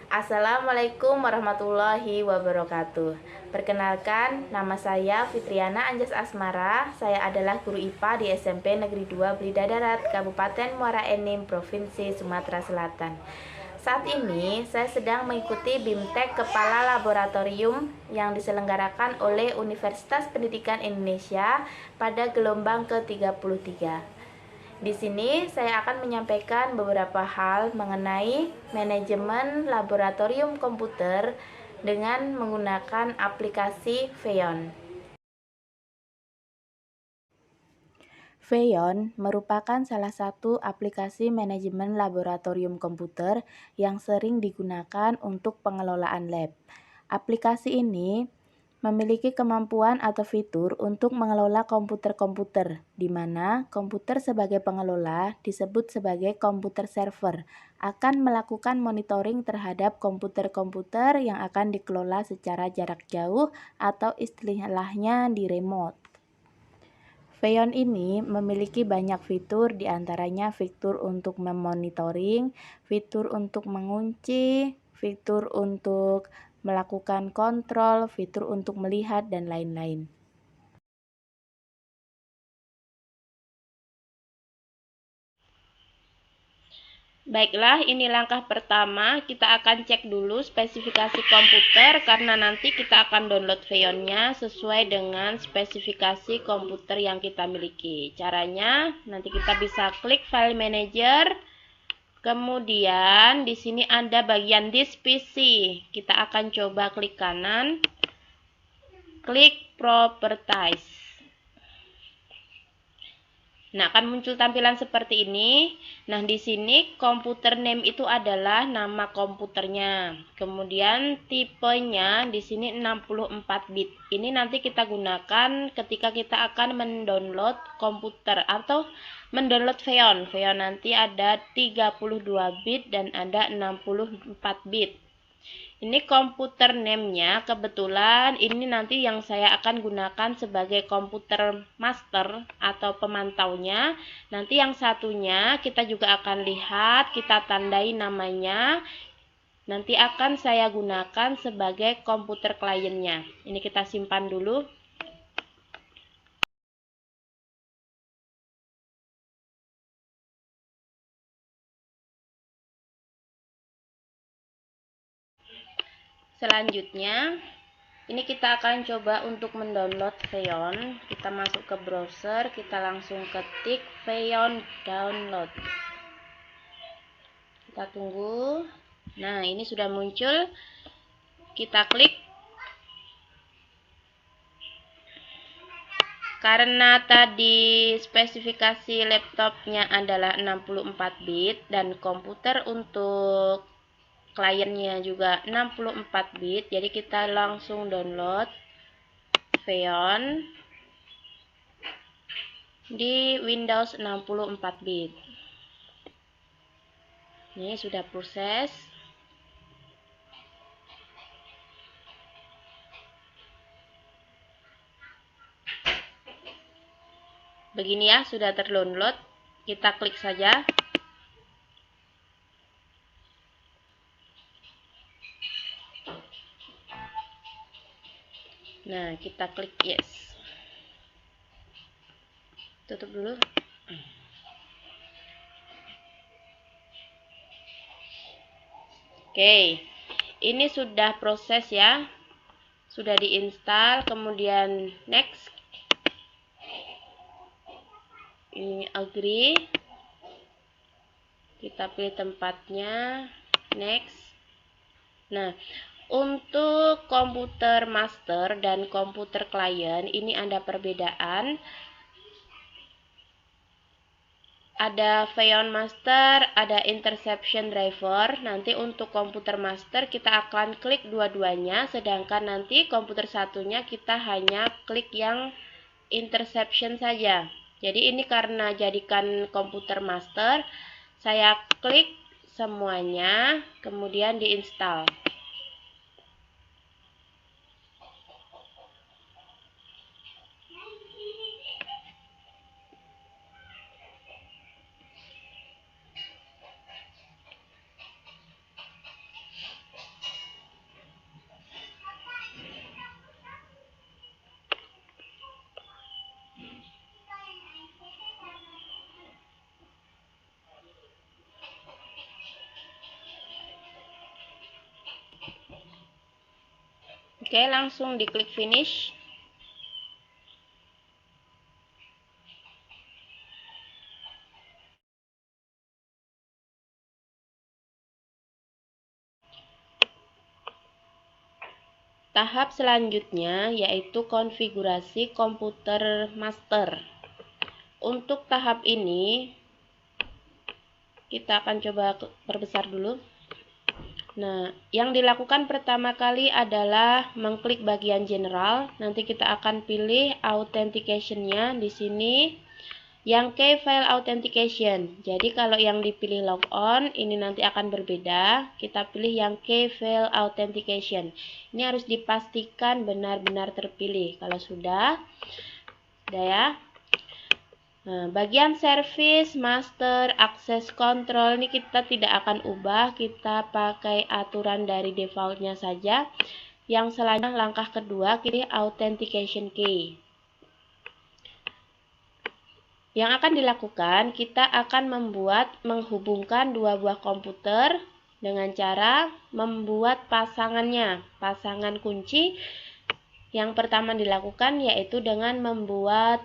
Assalamualaikum warahmatullahi wabarakatuh. Perkenalkan, nama saya Fitriana Anjas Asmara. Saya adalah guru IPA di SMP Negeri 2 Blida Darat, Kabupaten Muara Enim, Provinsi Sumatera Selatan. Saat ini, saya sedang mengikuti BIMTEK Kepala Laboratorium yang diselenggarakan oleh Universitas Pendidikan Indonesia pada gelombang ke-33. Di sini saya akan menyampaikan beberapa hal mengenai manajemen laboratorium komputer dengan menggunakan aplikasi Pheon. Pheon merupakan salah satu aplikasi manajemen laboratorium komputer yang sering digunakan untuk pengelolaan lab. Aplikasi ini memiliki kemampuan atau fitur untuk mengelola komputer-komputer, di mana komputer sebagai pengelola disebut sebagai komputer server, akan melakukan monitoring terhadap komputer-komputer yang akan dikelola secara jarak jauh atau istilahnya di remote. Pheon ini memiliki banyak fitur, diantaranya fitur untuk memonitoring, fitur untuk mengunci, fitur untuk melakukan kontrol, fitur untuk melihat, dan lain-lain. Baiklah, ini langkah pertama. Kita akan cek dulu spesifikasi komputer karena nanti kita akan download Pheon-nya sesuai dengan spesifikasi komputer yang kita miliki. Caranya nanti kita bisa klik File Manager. Kemudian di sini ada bagian This PC. Kita akan coba klik kanan. Klik Properties. Nah, akan muncul tampilan seperti ini. Nah, di sini komputer name itu adalah nama komputernya. Kemudian tipenya di sini 64 bit. Ini nanti kita gunakan ketika kita akan mendownload komputer atau mendownload Pheon. Pheon nanti ada 32 bit dan ada 64 bit. Ini komputer name-nya kebetulan ini nanti yang saya akan gunakan sebagai komputer master atau pemantaunya. Nanti yang satunya kita juga akan lihat, kita tandai namanya. Nanti akan saya gunakan sebagai komputer kliennya. Ini kita simpan dulu. Selanjutnya, ini kita akan coba untuk mendownload Pheon. Kita masuk ke browser, kita langsung ketik Pheon download. Kita tunggu. Nah, ini sudah muncul. Kita klik. Karena tadi spesifikasi laptopnya adalah 64 bit dan komputer untuk kliennya juga 64 bit, jadi kita langsung download Pheon di Windows 64 bit. Ini sudah proses. Begini ya, sudah terdownload. Kita klik saja. Nah, kita klik yes. Tutup dulu. Oke, ini sudah proses ya. Sudah diinstal, kemudian next. Ini agree. Kita pilih tempatnya, next. Nah, untuk komputer master dan komputer klien ini ada perbedaan. Ada Pheon Master, ada Interception Driver. Nanti untuk komputer master kita akan klik dua-duanya, sedangkan nanti komputer satunya kita hanya klik yang Interception saja. Jadi ini karena jadikan komputer master, saya klik semuanya, kemudian diinstal. Oke, langsung diklik finish. Tahap selanjutnya yaitu konfigurasi komputer master. Untuk tahap ini kita akan coba perbesar dulu. Nah, yang dilakukan pertama kali adalah mengklik bagian general. Nanti kita akan pilih authentication-nya di sini. Yang key file authentication. Jadi kalau yang dipilih logon ini nanti akan berbeda. Kita pilih yang key file authentication. Ini harus dipastikan benar-benar terpilih. Kalau sudah ya. Nah, bagian service, master, access control ini kita tidak akan ubah. Kita pakai aturan dari defaultnya saja. Yang selanjutnya langkah kedua pilih authentication key. Yang akan dilakukan, kita akan menghubungkan dua buah komputer dengan cara membuat pasangannya, pasangan kunci. Yang pertama dilakukan yaitu dengan membuat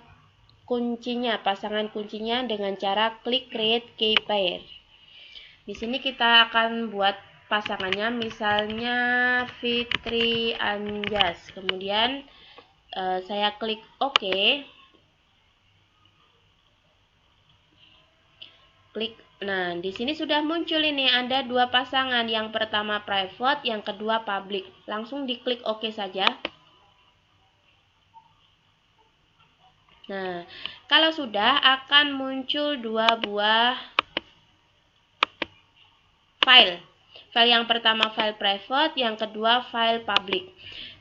kuncinya, pasangan kuncinya dengan cara klik create key pair. Di sini kita akan buat pasangannya, misalnya Fitri Anjas. Kemudian saya klik OK. Klik. Nah, di sini sudah muncul ini ada dua pasangan. Yang pertama private, yang kedua public. Langsung diklik OK saja. Nah, kalau sudah akan muncul dua buah file. File yang pertama file private, yang kedua file public.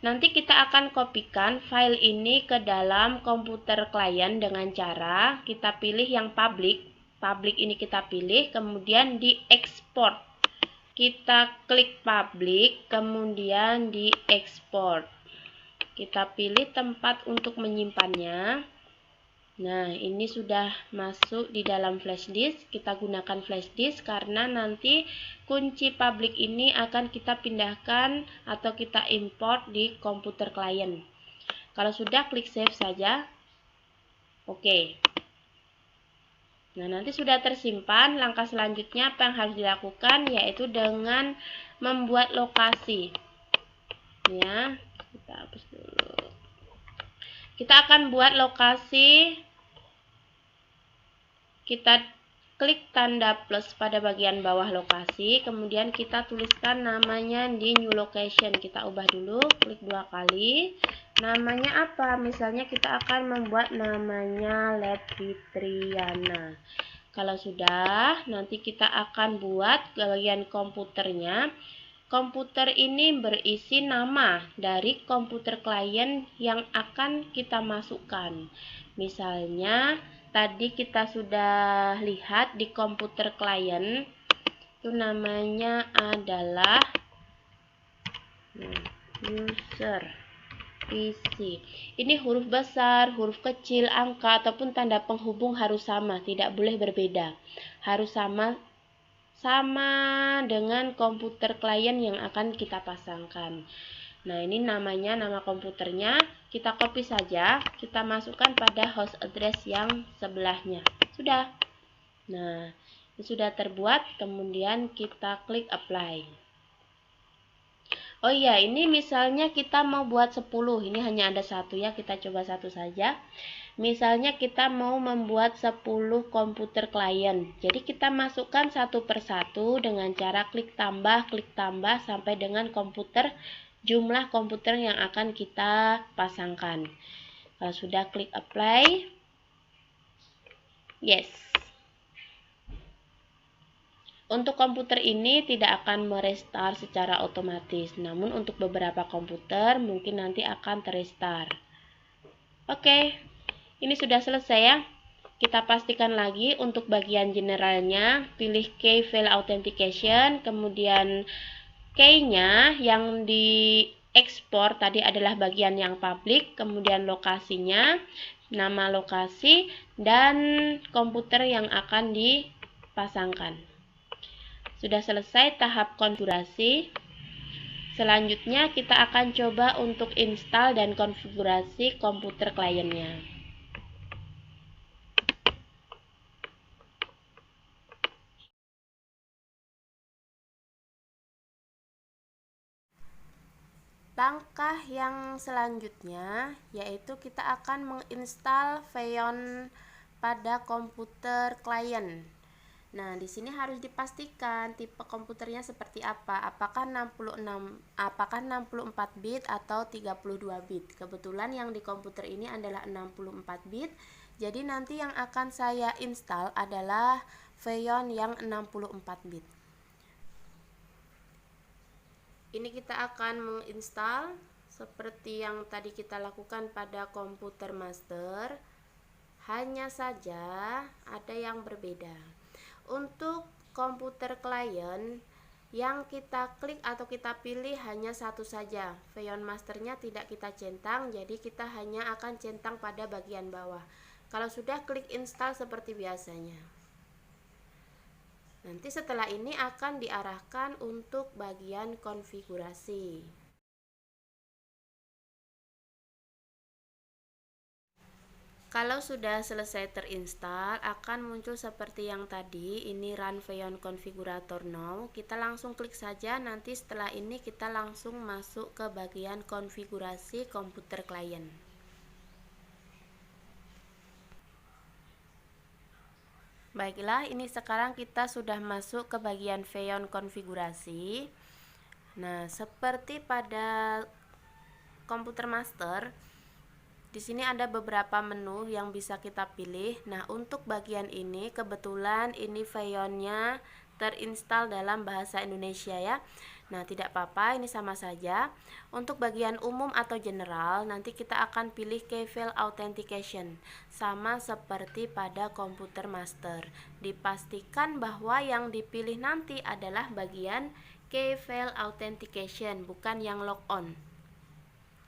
Nanti kita akan kopikan file ini ke dalam komputer klien dengan cara kita pilih yang public. Public ini kita pilih, kemudian diekspor. Kita klik public, kemudian diekspor. Kita pilih tempat untuk menyimpannya. Nah, ini sudah masuk di dalam flash disk. Kita gunakan flash disk karena nanti kunci public ini akan kita pindahkan atau kita import di komputer klien. Kalau sudah, klik save saja. Oke. Nah, nanti sudah tersimpan. Langkah selanjutnya apa yang harus dilakukan yaitu dengan membuat lokasi. Ya, kita hapus dulu. Kita akan buat lokasi. Kita klik tanda plus pada bagian bawah lokasi, kemudian kita tuliskan namanya di new location. Kita ubah dulu, klik dua kali. Namanya apa? Misalnya kita akan membuat namanya Lab Fitriana. Kalau sudah, nanti kita akan buat bagian komputernya. Komputer ini berisi nama dari komputer klien yang akan kita masukkan. Misalnya, tadi kita sudah lihat di komputer klien, itu namanya adalah user PC. Ini huruf besar, huruf kecil, angka, ataupun tanda penghubung harus sama, tidak boleh berbeda. Harus sama dengan komputer klien yang akan kita pasangkan. Nah, ini namanya, nama komputernya. Kita copy saja, kita masukkan pada host address yang sebelahnya. Sudah. Nah, ini sudah terbuat, kemudian kita klik apply. Oh iya, ini misalnya kita mau buat 10, ini hanya ada satu ya, kita coba satu saja. Misalnya kita mau membuat 10 komputer klien. Jadi kita masukkan satu persatu dengan cara klik tambah sampai dengan jumlah komputer yang akan kita pasangkan. Kalau sudah, klik apply. Yes. Untuk komputer ini tidak akan merestart secara otomatis, namun untuk beberapa komputer mungkin nanti akan terestart. Oke, ini sudah selesai ya. Kita pastikan lagi untuk bagian generalnya, pilih key file authentication, kemudian key-nya yang diekspor tadi adalah bagian yang public, kemudian lokasinya, nama lokasi, dan komputer yang akan dipasangkan. Sudah selesai tahap konfigurasi. Selanjutnya kita akan coba untuk install dan konfigurasi komputer kliennya. Langkah yang selanjutnya yaitu kita akan menginstal Xeon pada komputer klien. Nah, di sini harus dipastikan tipe komputernya seperti apa. Apakah 64 bit atau 32 bit. Kebetulan yang di komputer ini adalah 64 bit. Jadi nanti yang akan saya install adalah Xeon yang 64 bit. Ini kita akan menginstal seperti yang tadi kita lakukan pada komputer master. Hanya saja ada yang berbeda. Untuk komputer klien yang kita klik atau kita pilih hanya satu saja. Xeon masternya tidak kita centang, jadi kita hanya akan centang pada bagian bawah. Kalau sudah, klik install seperti biasanya. Nanti setelah ini akan diarahkan untuk bagian konfigurasi. Kalau sudah selesai terinstall, akan muncul seperti yang tadi. Ini Run Xeon Configurator Now. Kita langsung klik saja. Nanti setelah ini kita langsung masuk ke bagian konfigurasi komputer klien. Baiklah, ini sekarang kita sudah masuk ke bagian Xeon konfigurasi. Nah, seperti pada komputer master, di sini ada beberapa menu yang bisa kita pilih. Nah, untuk bagian ini kebetulan ini Xeonnya terinstall dalam bahasa Indonesia ya. Nah, tidak apa-apa, ini sama saja. Untuk bagian umum atau general, nanti kita akan pilih Key-Value Authentication, sama seperti pada komputer master. Dipastikan bahwa yang dipilih nanti adalah bagian Key-Value Authentication, bukan yang logon.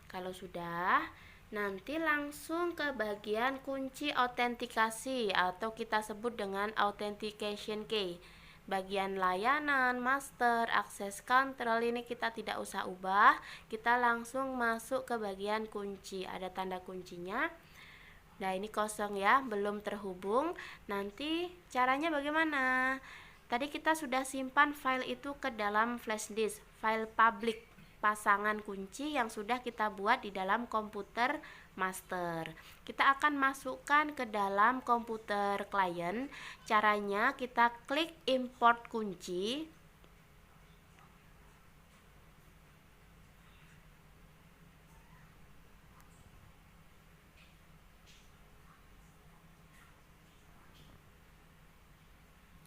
Kalau sudah, nanti langsung ke bagian kunci autentikasi atau kita sebut dengan authentication key. Bagian layanan, master, akses control ini kita tidak usah ubah. Kita langsung masuk ke bagian kunci. Ada tanda kuncinya. Nah, ini kosong ya, belum terhubung. Nanti caranya bagaimana? Tadi kita sudah simpan file itu ke dalam flash disk, file public, pasangan kunci yang sudah kita buat di dalam komputer master. Kita akan masukkan ke dalam komputer klien. Caranya kita klik import kunci.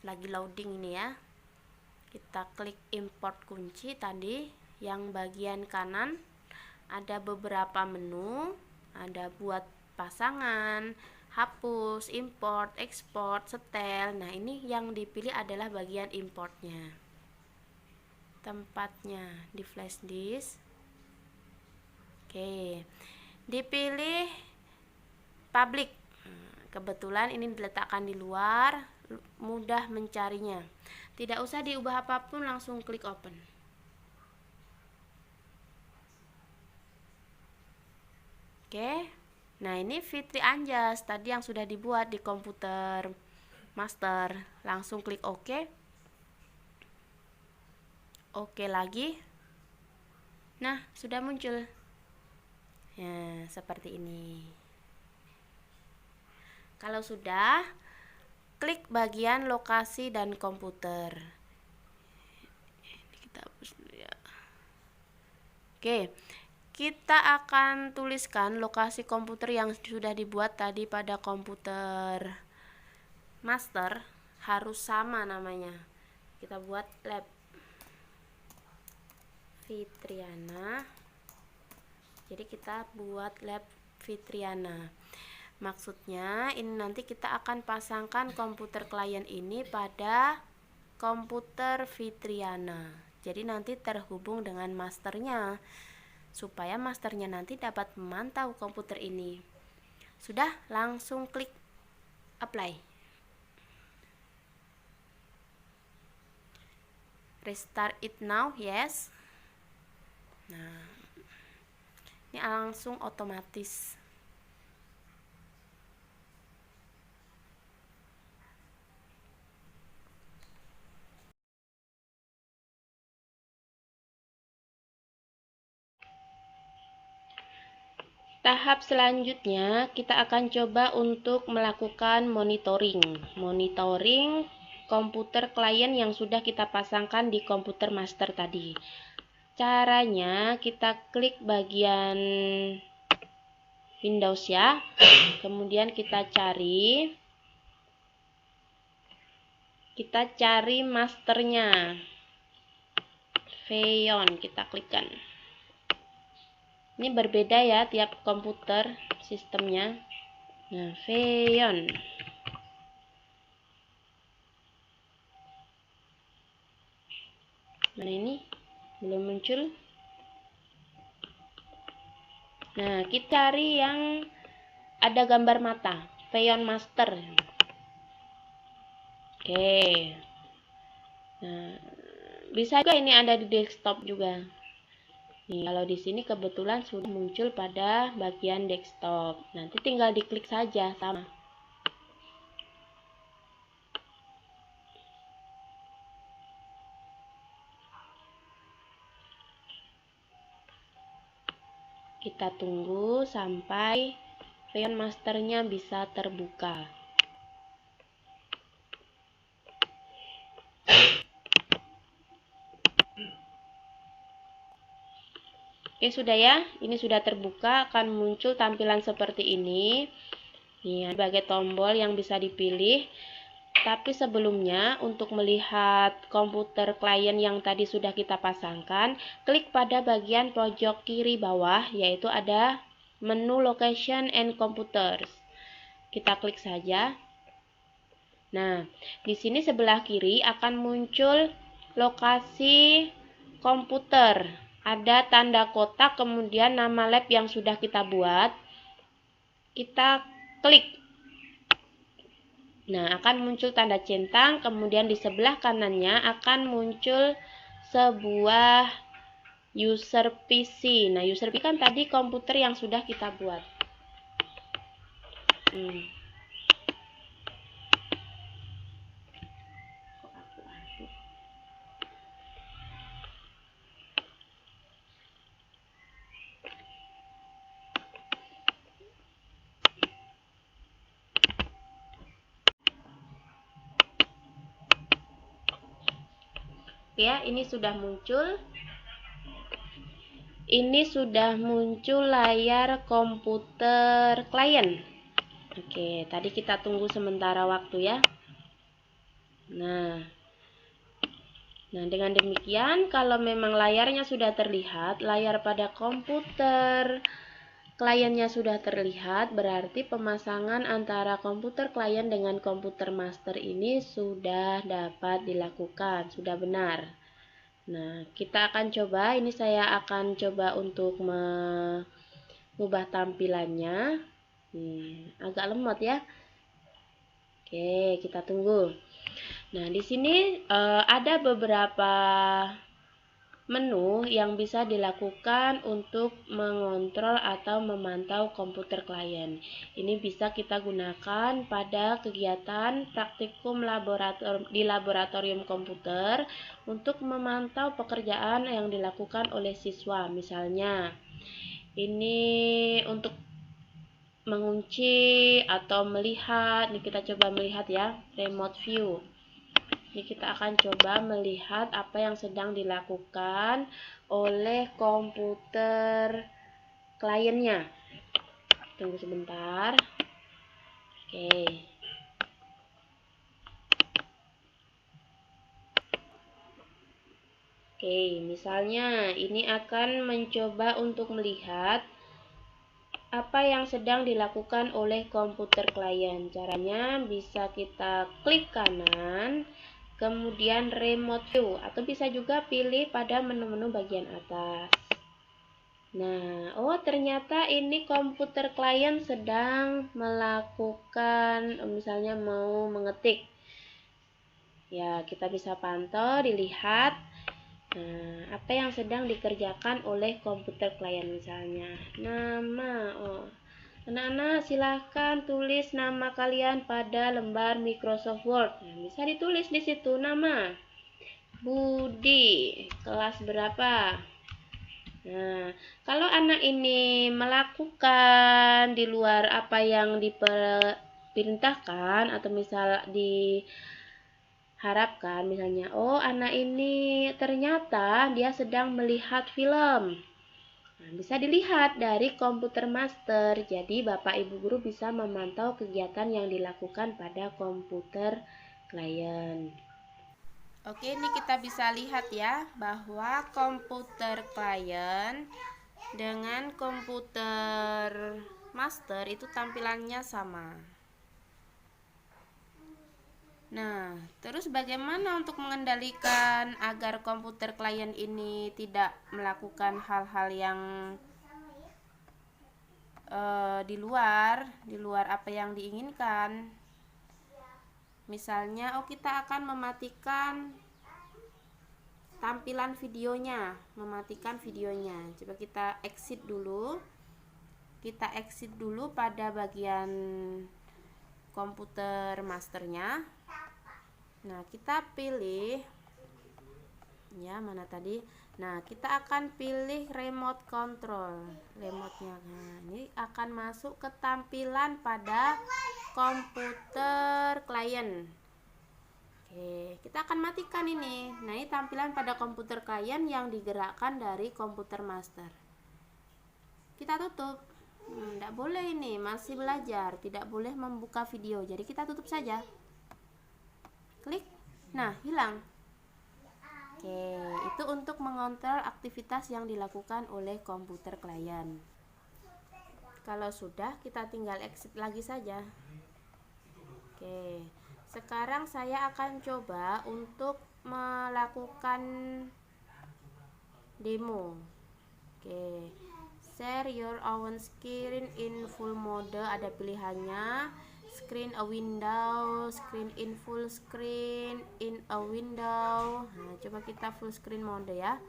Lagi loading ini ya. Kita klik import kunci tadi. Yang bagian kanan ada beberapa menu, ada buat pasangan, hapus, import, ekspor, setel. Nah, ini yang dipilih adalah bagian importnya. Tempatnya di flash disk. Oke, dipilih public. Kebetulan ini diletakkan di luar, mudah mencarinya. Tidak usah diubah apapun, langsung klik open. Oke, nah ini Fitri Anjas tadi yang sudah dibuat di komputer master. Langsung klik OK. Oke lagi. Nah, sudah muncul. Ya, seperti ini. Kalau sudah, klik bagian lokasi dan komputer. Ini kita hapus dulu ya. Oke. Kita akan tuliskan lokasi komputer yang sudah dibuat tadi pada komputer master, harus sama namanya. Kita buat lab Fitriana. Jadi kita buat lab Fitriana. Maksudnya ini nanti kita akan pasangkan komputer klien ini pada komputer Fitriana. Jadi nanti terhubung dengan masternya, supaya masternya nanti dapat memantau komputer ini. Sudah, langsung klik apply. Restart it now, yes. Nah, ini langsung otomatis. Tahap selanjutnya kita akan coba untuk melakukan monitoring. Monitoring komputer klien yang sudah kita pasangkan di komputer master tadi. Caranya kita klik bagian Windows ya. Kemudian kita cari masternya. Feyon kita klikkan. Ini berbeda ya tiap komputer sistemnya. Nah, Feyon. Mana ini? Belum muncul. Nah, kita cari yang ada gambar mata, Feyon Master. Oke. Nah, bisa juga ini ada di desktop juga. Nih, kalau di sini kebetulan sudah muncul pada bagian desktop. Nanti tinggal diklik saja sama. Kita tunggu sampai Feyon Masternya bisa terbuka. Oke, sudah ya. Ini sudah terbuka, akan muncul tampilan seperti ini. Nih, sebagai tombol yang bisa dipilih. Tapi sebelumnya, untuk melihat komputer klien yang tadi sudah kita pasangkan, klik pada bagian pojok kiri bawah, yaitu ada menu Location and Computers. Kita klik saja. Nah, di sini sebelah kiri akan muncul lokasi komputer. Ada tanda kotak, kemudian nama lab yang sudah kita buat. Kita klik. Nah, akan muncul tanda centang, kemudian di sebelah kanannya akan muncul sebuah user PC. Nah, user PC kan tadi komputer yang sudah kita buat. Ya, ini sudah muncul. Ini sudah muncul layar komputer klien. Oke, tadi kita tunggu sementara waktu ya. Nah, dengan demikian kalau memang layarnya sudah terlihat, layar pada komputer kliennya sudah terlihat, berarti pemasangan antara komputer klien dengan komputer master ini sudah dapat dilakukan, sudah benar. Nah, kita akan coba, ini saya akan coba untuk mengubah tampilannya. Nih, agak lemot ya. Oke, kita tunggu. Nah, di sini ada beberapa menu yang bisa dilakukan untuk mengontrol atau memantau komputer klien. Ini bisa kita gunakan pada kegiatan praktikum di laboratorium komputer untuk memantau pekerjaan yang dilakukan oleh siswa. Misalnya, ini untuk mengunci atau melihat. Ini kita coba melihat ya, remote view. Ini kita akan coba melihat apa yang sedang dilakukan oleh komputer kliennya. Tunggu sebentar. Oke. Oke, misalnya ini akan mencoba untuk melihat apa yang sedang dilakukan oleh komputer klien. Caranya bisa kita klik kanan, kemudian remote view, atau bisa juga pilih pada menu-menu bagian atas. Nah, ternyata ini komputer klien sedang melakukan, misalnya mau mengetik. Ya, kita bisa pantau, dilihat. Apa yang sedang dikerjakan oleh komputer klien misalnya. Nama, anak-anak silahkan tulis nama kalian pada lembar Microsoft Word. Bisa ditulis di situ nama. Budi, kelas berapa? Nah, kalau anak ini melakukan di luar apa yang diperintahkan atau misal diharapkan, misalnya, anak ini ternyata dia sedang melihat film. Nah, bisa dilihat dari komputer master. Jadi, Bapak Ibu guru bisa memantau kegiatan yang dilakukan pada komputer klien. Oke, ini kita bisa lihat ya bahwa komputer klien dengan komputer master itu tampilannya sama. Nah, terus bagaimana untuk mengendalikan agar komputer klien ini tidak melakukan hal-hal yang di luar apa yang diinginkan? Misalnya, kita akan mematikan tampilan videonya, Coba kita exit dulu. Pada bagian komputer masternya. Nah, kita pilih ya, mana tadi? Nah, kita akan pilih remote control, remote-nya. Nah, ini akan masuk ke tampilan pada komputer klien. Oke, kita akan matikan ini. Nah, ini tampilan pada komputer klien yang digerakkan dari komputer master. Kita tutup. Tidak boleh, ini masih belajar, tidak boleh membuka video. Jadi kita tutup saja. Klik. Nah, hilang. Oke, itu untuk mengontrol aktivitas yang dilakukan oleh komputer klien. Kalau sudah, kita tinggal exit lagi saja. Oke, sekarang saya akan coba untuk melakukan demo. Oke, share your own screen in full mode, ada pilihannya. Screen a window, screen in full screen, in a window. Nah, coba kita full screen mode ya.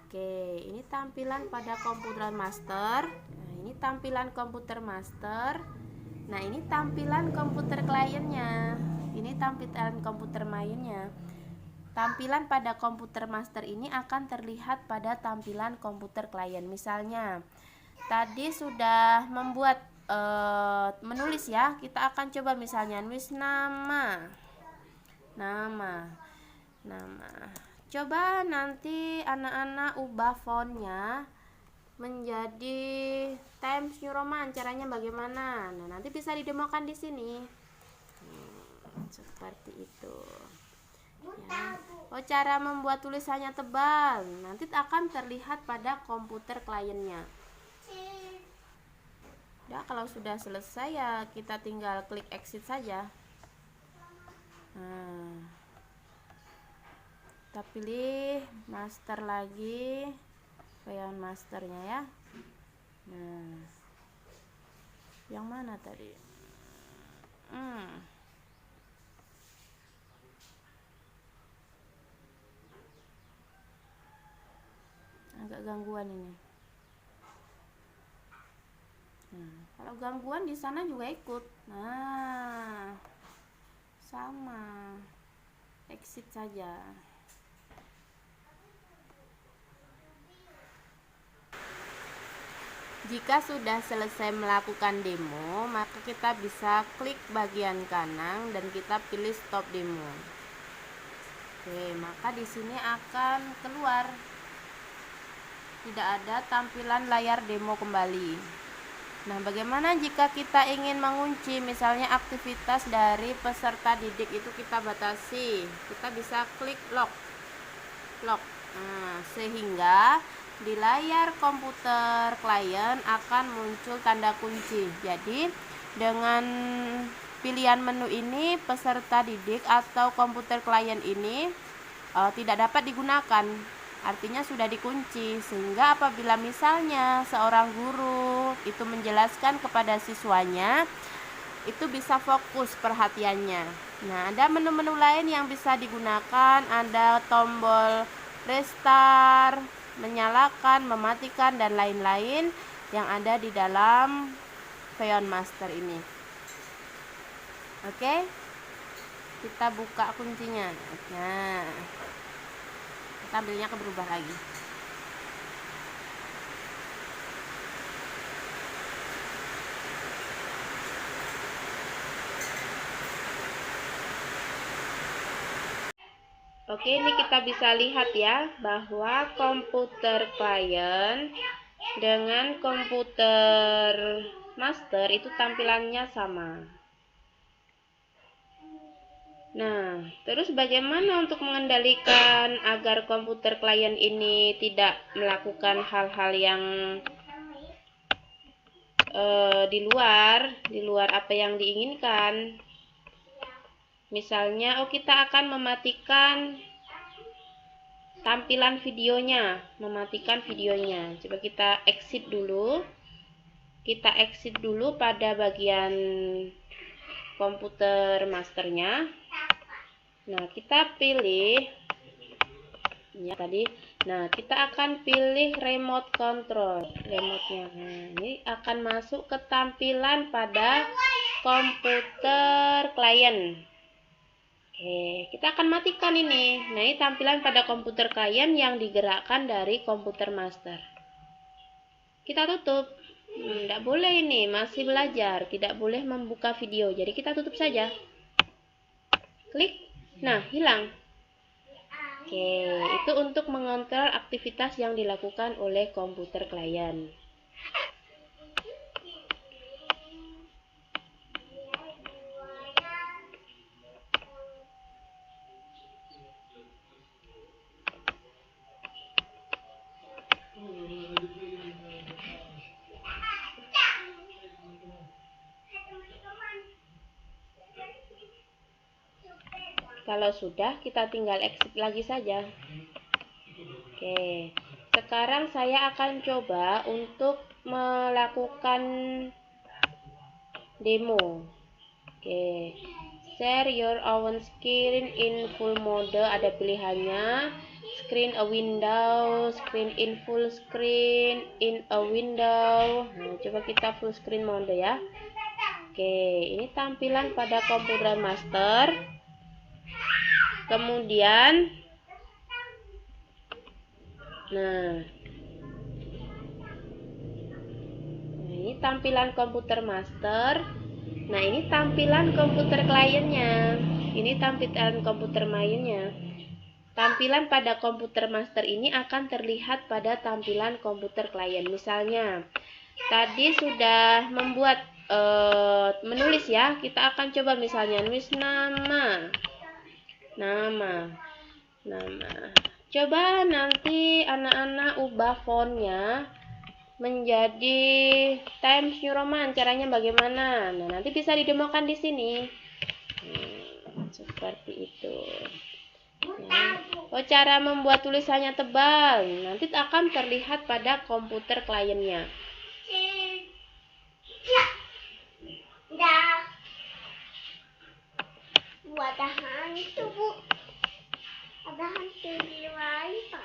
Oke, ini tampilan pada komputer master. Nah, ini tampilan komputer master. Nah, ini tampilan komputer kliennya. Ini tampilan komputer mainnya. Tampilan pada komputer master ini akan terlihat pada tampilan komputer klien. Misalnya, tadi sudah membuat menulis ya. Kita akan coba misalnya nulis nama. Coba nanti anak-anak ubah fontnya menjadi Times New Roman. Caranya bagaimana? Nah, nanti bisa didemokan di sini. Seperti itu. Ya. Cara membuat tulisannya tebal nanti akan terlihat pada komputer kliennya. Ya, kalau sudah selesai ya kita tinggal klik exit saja. Nah, kita pilih master lagi, bagian masternya ya. Nah, yang mana tadi? Agak gangguan ini. Nah, kalau gangguan di sana juga ikut. Nah, sama. Exit saja. Jika sudah selesai melakukan demo, maka kita bisa klik bagian kanan dan kita pilih stop demo. Oke, maka di sini akan keluar. Tidak ada tampilan layar demo kembali. Nah, bagaimana jika kita ingin mengunci misalnya aktivitas dari peserta didik itu kita batasi? Kita bisa klik lock. Nah, sehingga di layar komputer klien akan muncul tanda kunci. Jadi, dengan pilihan menu ini peserta didik atau komputer klien ini tidak dapat digunakan. Artinya sudah dikunci, sehingga apabila misalnya seorang guru itu menjelaskan kepada siswanya, itu bisa fokus perhatiannya. Nah, ada menu-menu lain yang bisa digunakan, ada tombol restart, menyalakan, mematikan, dan lain-lain yang ada di dalam Feon Master ini. Oke, kita buka kuncinya. Nah, kita ambilnya ke berubah lagi. Oke, ini kita bisa lihat ya bahwa komputer klien dengan komputer master itu tampilannya sama. Nah, terus bagaimana untuk mengendalikan agar komputer klien ini tidak melakukan hal-hal yang di luar apa yang diinginkan? Misalnya, kita akan mematikan tampilan videonya, Coba kita exit dulu. Kita exit dulu pada bagian komputer masternya. Nah, kita pilih ya tadi. Nah, kita akan pilih remote control, remote-nya. Nah, ini akan masuk ke tampilan pada komputer klien. Oke, kita akan matikan ini. Nah, ini tampilan pada komputer klien yang digerakkan dari komputer master. Kita tutup. Tidak boleh ini, masih belajar. Tidak boleh membuka video. Jadi kita tutup saja. Klik. Nah, hilang. Oke, itu untuk mengontrol aktivitas yang dilakukan oleh komputer klien. Kalau sudah, kita tinggal exit lagi saja. Oke, sekarang saya akan coba untuk melakukan demo. Oke, share your own screen in full mode, ada pilihannya. Screen a window, screen in full screen, in a window. Nah, coba kita full screen mode ya. Oke, ini tampilan pada komputer master. Kemudian, nah, ini tampilan komputer master. Nah, ini tampilan komputer kliennya. Ini tampilan komputer mainnya. Tampilan pada komputer master ini akan terlihat pada tampilan komputer klien. Misalnya, tadi sudah membuat menulis ya. Kita akan coba misalnya nulis nama. Coba nanti anak-anak ubah fontnya menjadi Times New Roman. Caranya bagaimana? Nah, nanti bisa didemokan di sini. Seperti itu. Ya. Cara membuat tulisannya tebal nanti akan terlihat pada komputer kliennya. Ada hantu, Bu. Ada hantu di wifi.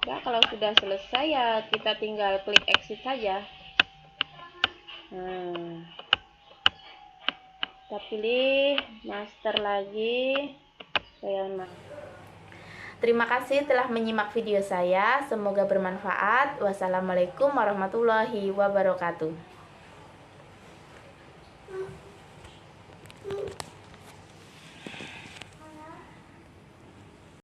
Nah, kalau sudah selesai ya kita tinggal klik exit saja. Nah, kita pilih master lagi. Terima kasih telah menyimak video saya. Semoga bermanfaat. Wassalamualaikum warahmatullahi wabarakatuh.